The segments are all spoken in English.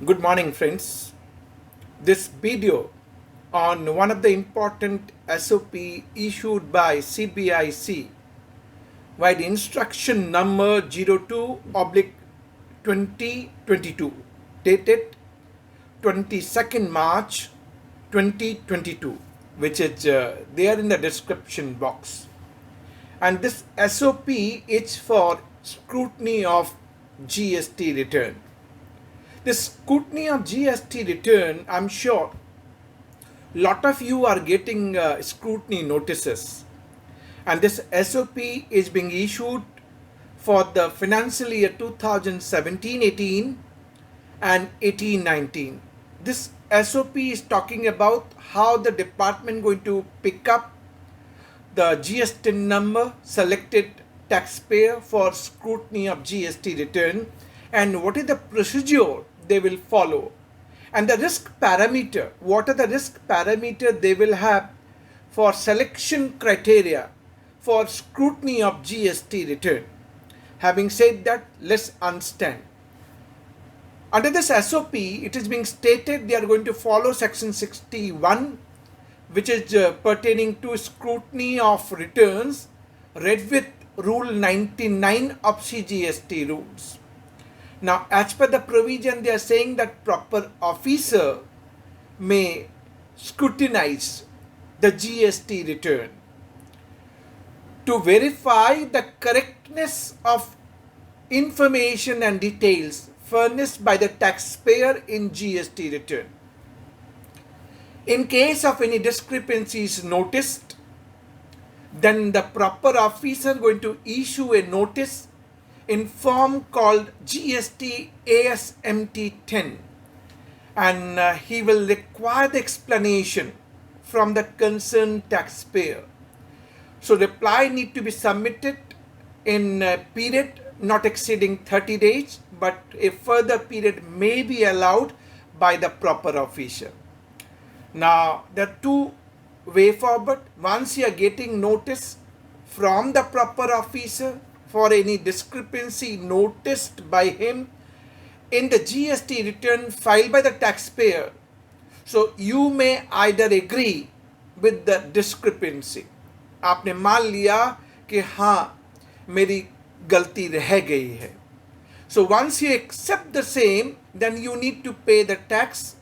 Good morning, friends. This video on one of the important SOP issued by CBIC by the instruction number 02/2022 dated 22nd March 2022, which is there in the description box. And this SOP is for scrutiny of GST return. This scrutiny of GST return, I'm sure lot of you are getting scrutiny notices, and this SOP is being issued for the financial year 2017-18 and 18-19. This SOP is talking about how the department going to pick up the GST number selected taxpayer for scrutiny of GST return, and what is the procedure they will follow, and the risk parameter, what are the risk parameter they will have for selection criteria for scrutiny of GST return. Having said that, let's understand. Under this SOP, it is being stated they are going to follow section 61, which is pertaining to scrutiny of returns, read with rule 99 of CGST rules. Now, as per the provision, they are saying that proper officer may scrutinize the GST return to verify the correctness of information and details furnished by the taxpayer in GST return. In case of any discrepancies noticed, then the proper officer going to issue a notice in form called GST ASMT 10, and he will require the explanation from the concerned taxpayer. So reply need to be submitted in a period not exceeding 30 days, but a further period may be allowed by the proper officer. Now, there are two way forward. Once you are getting notice from the proper officer for any discrepancy noticed by him in the GST return filed by the taxpayer, so you may either agree with the discrepancy. आपने मान लिया कि हाँ मेरी गलती रह गई है. So once you accept the same, then you need to pay the tax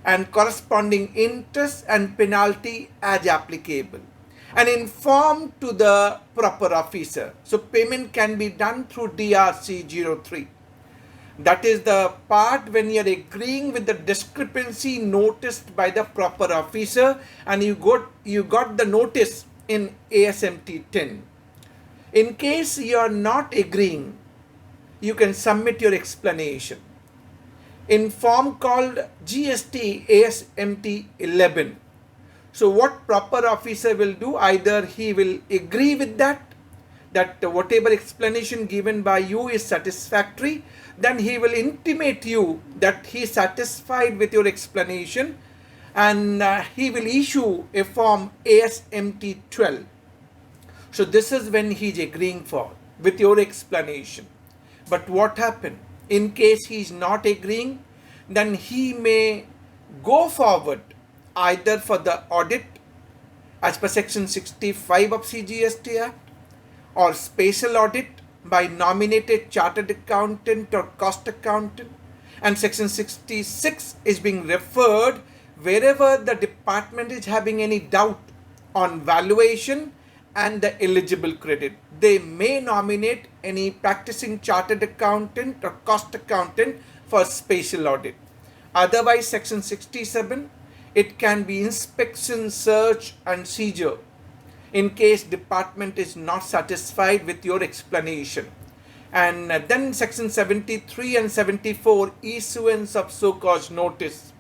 and corresponding interest and penalty as applicable, and inform to the proper officer. So payment can be done through DRC 03. That is the part when you are agreeing with the discrepancy noticed by the proper officer, and you got the notice in ASMT 10. In case you are not agreeing, you can submit your explanation in form called GST ASMT 11. So what proper officer will do, either he will agree with that whatever explanation given by you is satisfactory, then he will intimate you that he is satisfied with your explanation, and he will issue a form ASMT 12. So this is when he is agreeing for with your explanation. But what happened? In case he is not agreeing, then he may go forward either for the audit as per section 65 of CGST Act, or special audit by nominated chartered accountant or cost accountant, and section 66 is being referred wherever the department is having any doubt on valuation and the eligible credit. They may nominate any practicing chartered accountant or cost accountant for special audit. Otherwise, section 67, it can be inspection, search and seizure in case department is not satisfied with your explanation. And then section 73 and 74, issuance of so-called notice.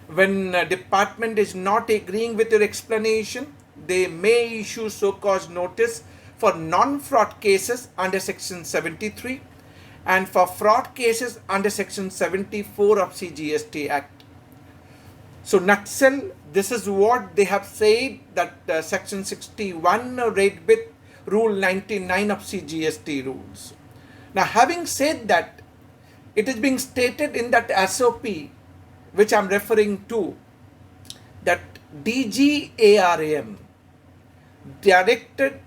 When department is not agreeing with your explanation, they may issue so-called notice for non-fraud cases under section 73 and for fraud cases under section 74 of CGST Act. So nutshell, this is what they have said, that section 61 read with rule 99 of CGST rules. Now, having said that, It is being stated in that SOP which I am referring to, that DGARAM, Director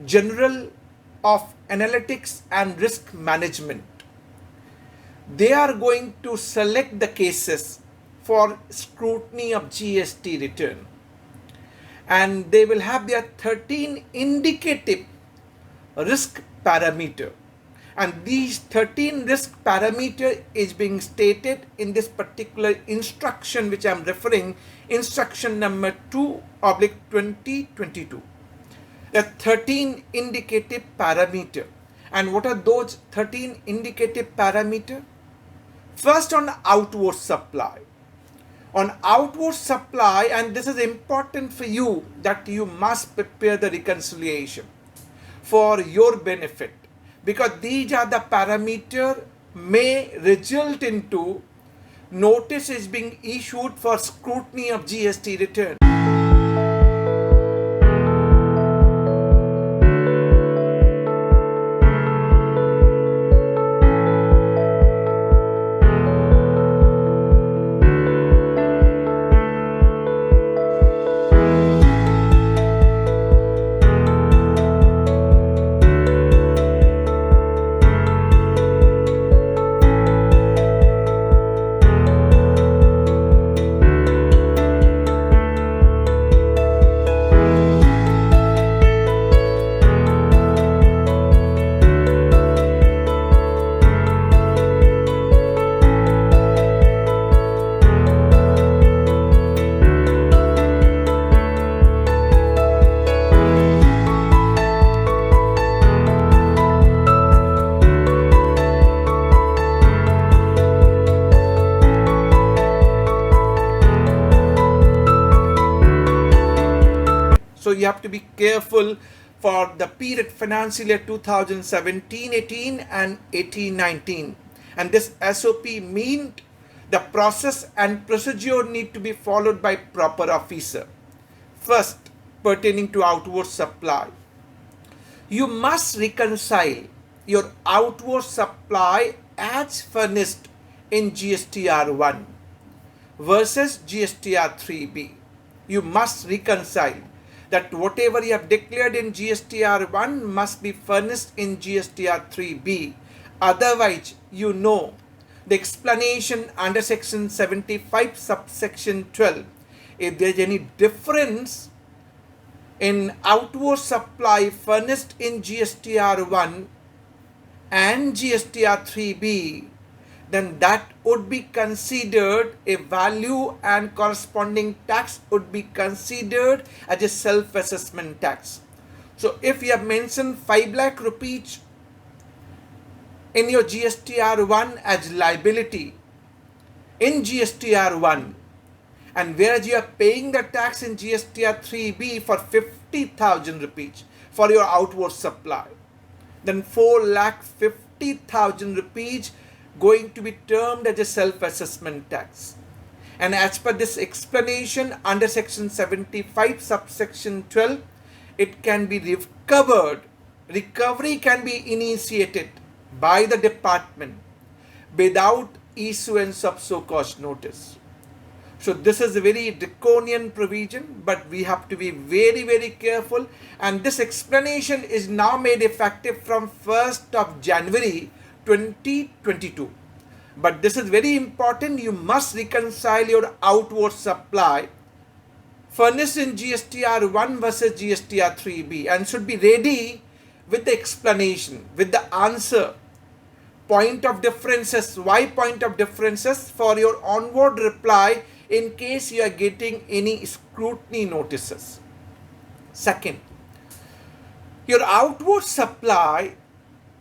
General of Analytics and Risk Management, they are going to select the cases for scrutiny of GST return, and they will have their 13 indicative risk parameter, and these 13 risk parameter is being stated in this particular instruction which I am referring, instruction number 2/2022. The 13 indicative parameter. And what are those 13 indicative parameter? First, on outward supply. On outward supply, and this is important for you, that you must prepare the reconciliation for your benefit, because these are the parameter may result into notices being issued for scrutiny of GST return. So you have to be careful for the period financial year 2017-18 and 18-19. And this SOP means the process and procedure need to be followed by proper officer. First, pertaining to outward supply, you must reconcile your outward supply as furnished in GSTR 1 versus GSTR 3B. You must reconcile that whatever you have declared in GSTR 1 must be furnished in GSTR 3B. Otherwise, you know the explanation under section 75 subsection 12. If there is any difference in outward supply furnished in GSTR 1 and GSTR 3B, then that would be considered a value and corresponding tax would be considered as a self-assessment tax. So if you have mentioned 5 lakh rupees in your GSTR 1 as liability in GSTR 1, and whereas you are paying the tax in GSTR 3B for 50,000 rupees for your outward supply, then 4,50,000 rupees going to be termed as a self-assessment tax. And as per this explanation under section 75 subsection 12, it can be recovered. Recovery can be initiated by the department without issuance of so-called notice. So this is a very draconian provision, but we have to be very, very careful. And this explanation is now made effective from 1st of January 2022. But this is very important. You must reconcile your outward supply furnished in GSTR 1 versus GSTR 3B, and should be ready with the explanation, with the answer, point of differences, why point of differences for your onward reply in case you are getting any scrutiny notices. Second, your outward supply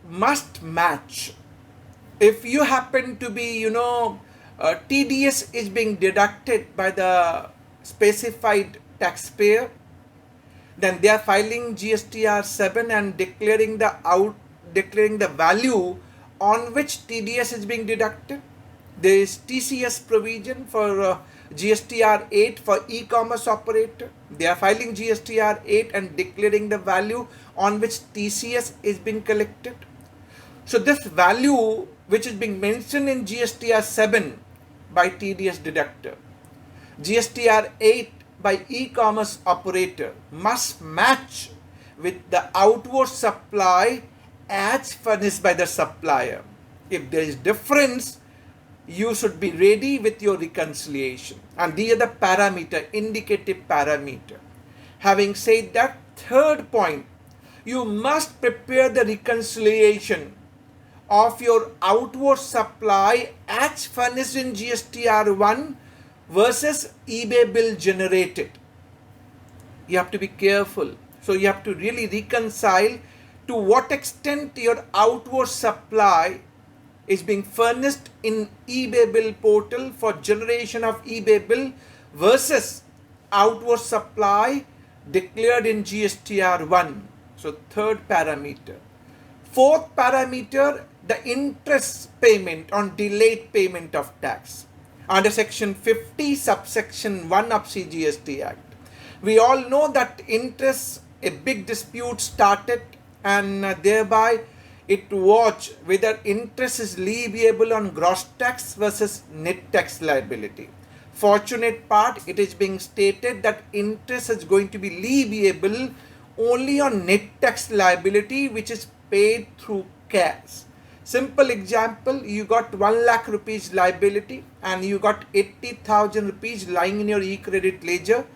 must match. If you happen to be, TDS is being deducted by the specified taxpayer, then they are filing GSTR 7 and declaring the value on which TDS is being deducted. There is TCS provision for GSTR 8 for e-commerce operator. They are filing GSTR 8 and declaring the value on which TCS is being collected. So this value which is being mentioned in GSTR 7 by TDS deductor, GSTR 8 by e-commerce operator must match with the outward supply as furnished by the supplier. If there is difference, you should be ready with your reconciliation. And these are the parameter, indicative parameter. Having said that, third point, you must prepare the reconciliation of your outward supply as furnished in GSTR 1 versus eBay bill generated. You have to be careful. So you have to really reconcile to what extent your outward supply is being furnished in eBay bill portal for generation of eBay bill versus outward supply declared in GSTR 1. So third parameter. Fourth parameter, the interest payment on delayed payment of tax under section 50 subsection 1 of CGST Act. We all know that interest, a big dispute started, and thereby it was whether interest is leviable on gross tax versus net tax liability. Fortunate part, it is being stated that interest is going to be leviable only on net tax liability which is paid through cash. Simple example, you got 1 lakh rupees liability and you got 80,000 rupees lying in your e-credit ledger.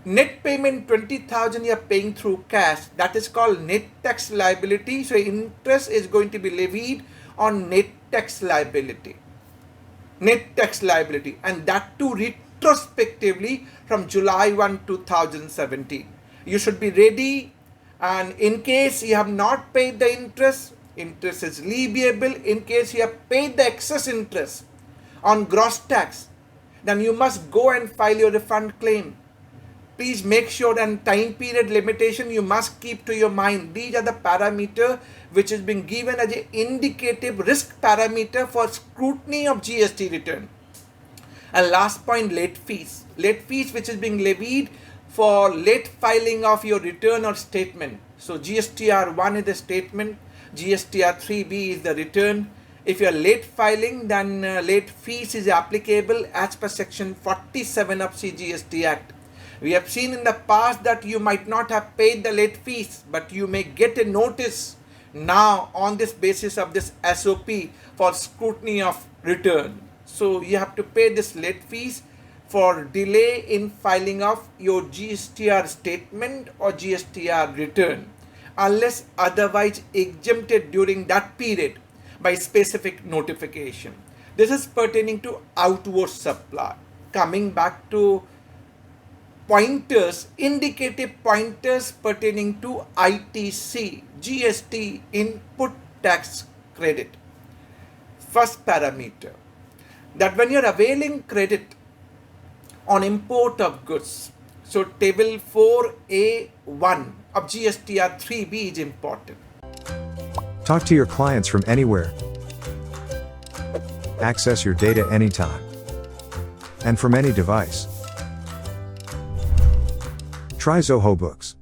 Net payment 20,000 you are paying through cash. That is called net tax liability. So interest is going to be levied on net tax liability. Net tax liability, and that too retrospectively from July 1, 2017. You should be ready, and in case you have not paid the interest, interest is leviable. In case you have paid the excess interest on gross tax, then you must go and file your refund claim. Please make sure, and time period limitation you must keep to your mind. These are the parameter which is being given as an indicative risk parameter for scrutiny of GST return. And last point, late fees. Late fees which is being levied for late filing of your return or statement. So GSTR 1 is the statement, GSTR 3B is the return. If you are late filing, then late fees is applicable as per section 47 of CGST Act. We have seen in the past that you might not have paid the late fees, but you may get a notice now on this basis of this SOP for scrutiny of return. So you have to pay this late fees for delay in filing of your GSTR statement or GSTR return, unless otherwise exempted during that period by specific notification. This is pertaining to outward supply. Coming back to pointers, indicative pointers pertaining to ITC, GST input tax credit. First parameter, that when you are availing credit on import of goods, so table 4A1 of GSTR 3B is important. Talk to your clients from anywhere. Access your data anytime and from any device. Try Zoho Books.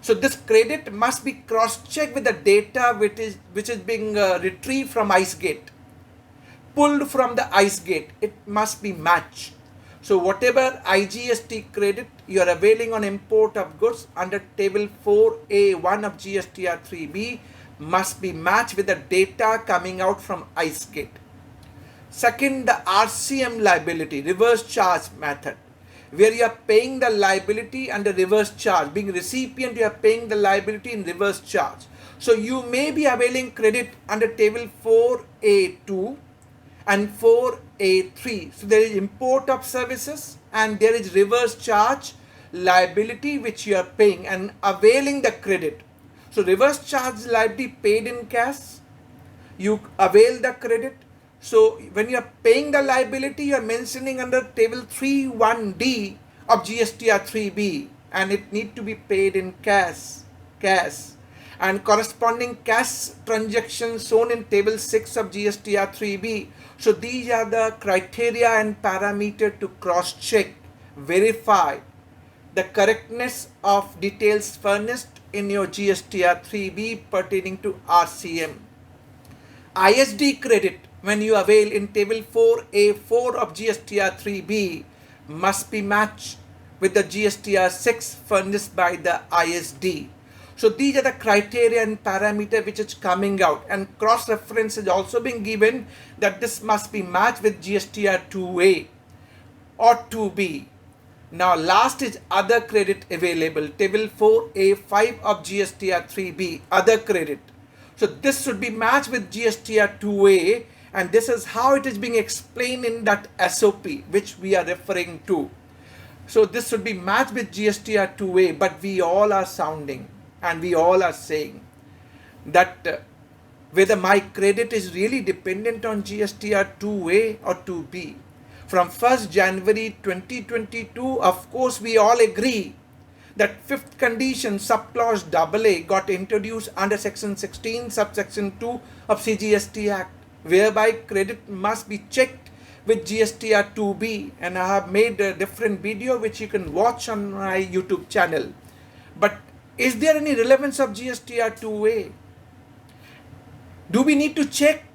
So this credit must be cross-checked with the data which is being retrieved from IceGate, pulled from the IceGate. It must be matched. So whatever IGST credit you are availing on import of goods under table 4A1 of GSTR 3B must be matched with the data coming out from IceGate. Second, the RCM liability, reverse charge method, where you are paying the liability under reverse charge. Being recipient, you are paying the liability in reverse charge. So you may be availing credit under table 4A2 and 4A3. So there is import of services and there is reverse charge liability which you are paying and availing the credit. So reverse charge liability paid in cash, you avail the credit. So when you are paying the liability, you are mentioning under table 3.1D of GSTR 3B, and it need to be paid in cash, and corresponding cash transactions shown in table 6 of GSTR 3B. So these are the criteria and parameter to cross-check, verify the correctness of details furnished in your GSTR 3B pertaining to RCM. ISD credit when you avail in table 4A4 of GSTR 3B must be matched with the GSTR 6 furnished by the ISD. So these are the criteria and parameter which is coming out, and cross reference is also being given that this must be matched with GSTR 2A or 2B. Now last is other credit available, table 4A5 of GSTR 3B, other credit. So this should be matched with GSTR 2A, and this is how it is being explained in that SOP which we are referring to. So this should be matched with GSTR 2A, but we all are sounding and we all are saying that whether my credit is really dependent on GSTR 2A or 2B. From 1st January 2022, of course, we all agree that fifth condition subclause AA got introduced under section 16 subsection 2 of CGST Act, whereby credit must be checked with GSTR 2B, and I have made a different video which you can watch on my YouTube channel. But is there any relevance of GSTR 2A? Do we need to check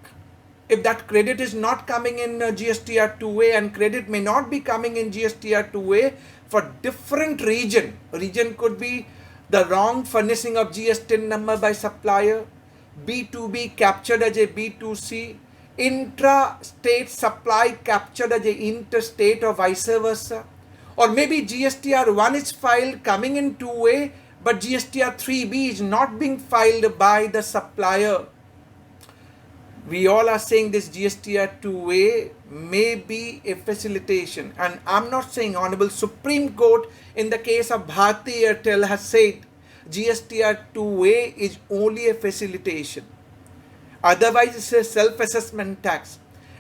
if that credit is not coming in GSTR 2A, and credit may not be coming in GSTR 2A for different region? Region could be the wrong furnishing of GST number by supplier, B2B captured as a B2C, intra-state supply captured as a interstate or vice versa. Or maybe GSTR 1 is filed coming in 2A, but GSTR 3B is not being filed by the supplier. We all are saying this GSTR 2A may be a facilitation, and I'm not saying Honorable Supreme Court in the case of Bharti Airtel has said GSTR 2A is only a facilitation. Otherwise it's a self-assessment tax.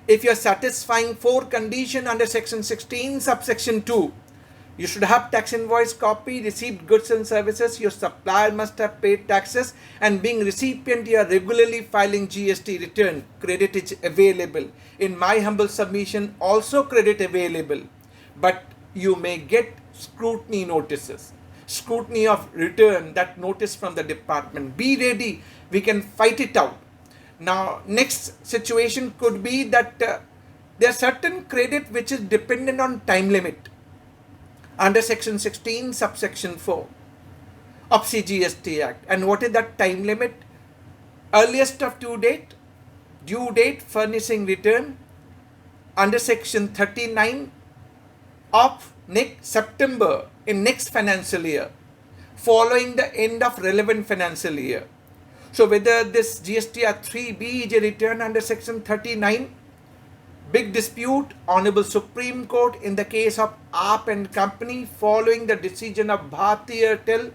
If you're satisfying 4 conditions under section 16 subsection 2, you should have tax invoice copy, received goods and services, your supplier must have paid taxes, and being recipient you are regularly filing GST return. Credit is available. In my humble submission, also credit available. But you may get scrutiny notices, scrutiny of return, that notice from the department. Be ready, we can fight it out. Now next situation could be that there are certain credit which is dependent on time limit under section 16 subsection 4 of CGST Act. And what is that time limit? Earliest of due date furnishing return under section 39 of next September in next financial year, following the end of relevant financial year. So whether this GSTR 3B is a return under section 39, big dispute. Honorable Supreme Court in the case of AAP and Company, following the decision of Bharti Airtel,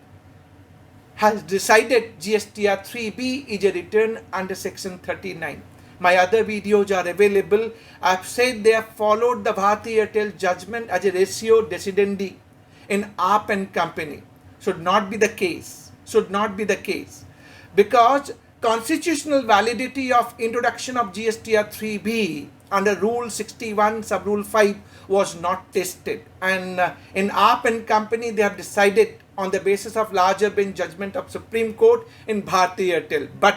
has decided GSTR 3B is a return under section 39. My other videos are available. I have said they have followed the Bharti Airtel judgment as a ratio decidendi in AAP and Company. Should not be the case. Should not be the case. Because constitutional validity of introduction of GSTR 3B under Rule 61 sub Rule 5 was not tested, and in AAP and Company they have decided on the basis of larger bench judgment of Supreme Court in Bharti Airtel. But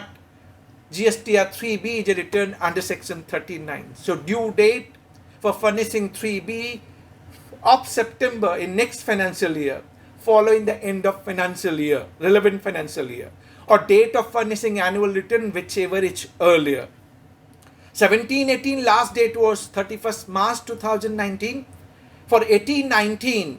GSTR 3B is a return under section 39. So due date for furnishing 3B of September in next financial year, following the end of financial year, relevant financial year, or date of furnishing annual return, whichever is earlier. 17-18 last date was 31st March 2019. For 18-19,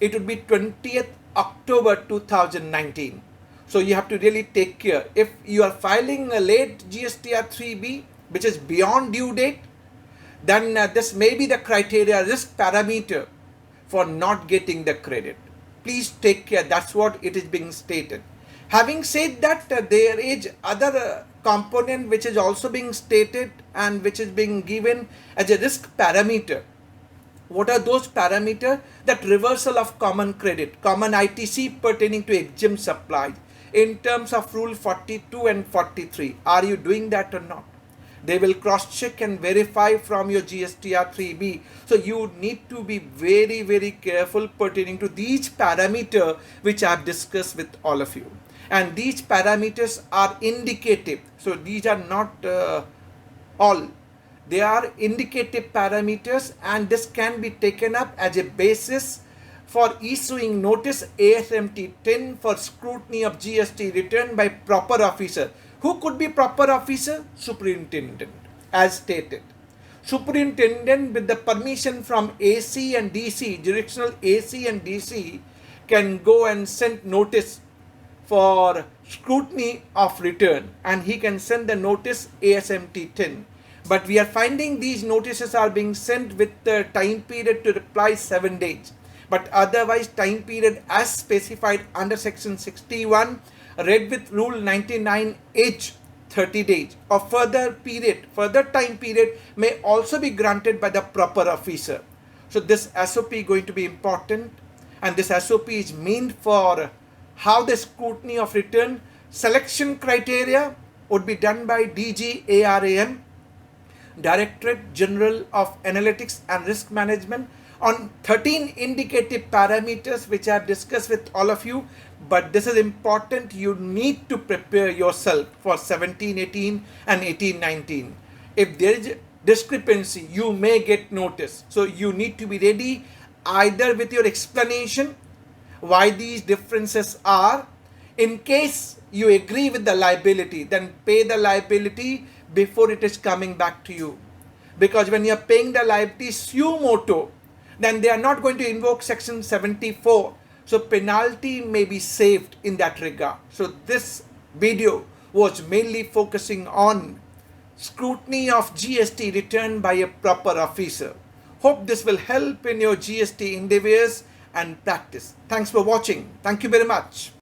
it would be 20th October 2019. So you have to really take care. If you are filing a late GSTR 3B, which is beyond due date, then this may be the criteria, risk parameter for not getting the credit. Please take care. That's what it is being stated. Having said that, there is other component which is also being stated and which is being given as a risk parameter. What are those parameters? That reversal of common credit, common ITC pertaining to exempt supplies in terms of Rule 42 and 43. Are you doing that or not? They will cross-check and verify from your GSTR 3B. So you need to be very, very careful pertaining to these parameters which I have discussed with all of you. And these parameters are indicative. So these are not all. They are indicative parameters, and this can be taken up as a basis for issuing notice ASMT 10 for scrutiny of GST return by proper officer. Who could be proper officer? Superintendent, as stated. Superintendent, with the permission from AC and DC, jurisdictional AC and DC, can go and send notice for scrutiny of return, and he can send the notice ASMT 10. But we are finding these notices are being sent with the time period to reply 7 days. But otherwise, time period as specified under section 61, read with rule 99H, 30 days or further time period may also be granted by the proper officer. So this SOP is going to be important, and this SOP is meant for how the scrutiny of return selection criteria would be done by DGARAM, Directorate General of Analytics and Risk Management, on 13 indicative parameters which I have discussed with all of you. But this is important. You need to prepare yourself for 17-18 and 18-19. If there is discrepancy, you may get notice. So you need to be ready either with your explanation why these differences are. In case you agree with the liability, then pay the liability before it is coming back to you. Because when you are paying the liability suo moto, then they are not going to invoke section 74. So penalty may be saved in that regard. So this video was mainly focusing on scrutiny of GST return by a proper officer. Hope this will help in your GST endeavors and practice. Thanks for watching. Thank you very much.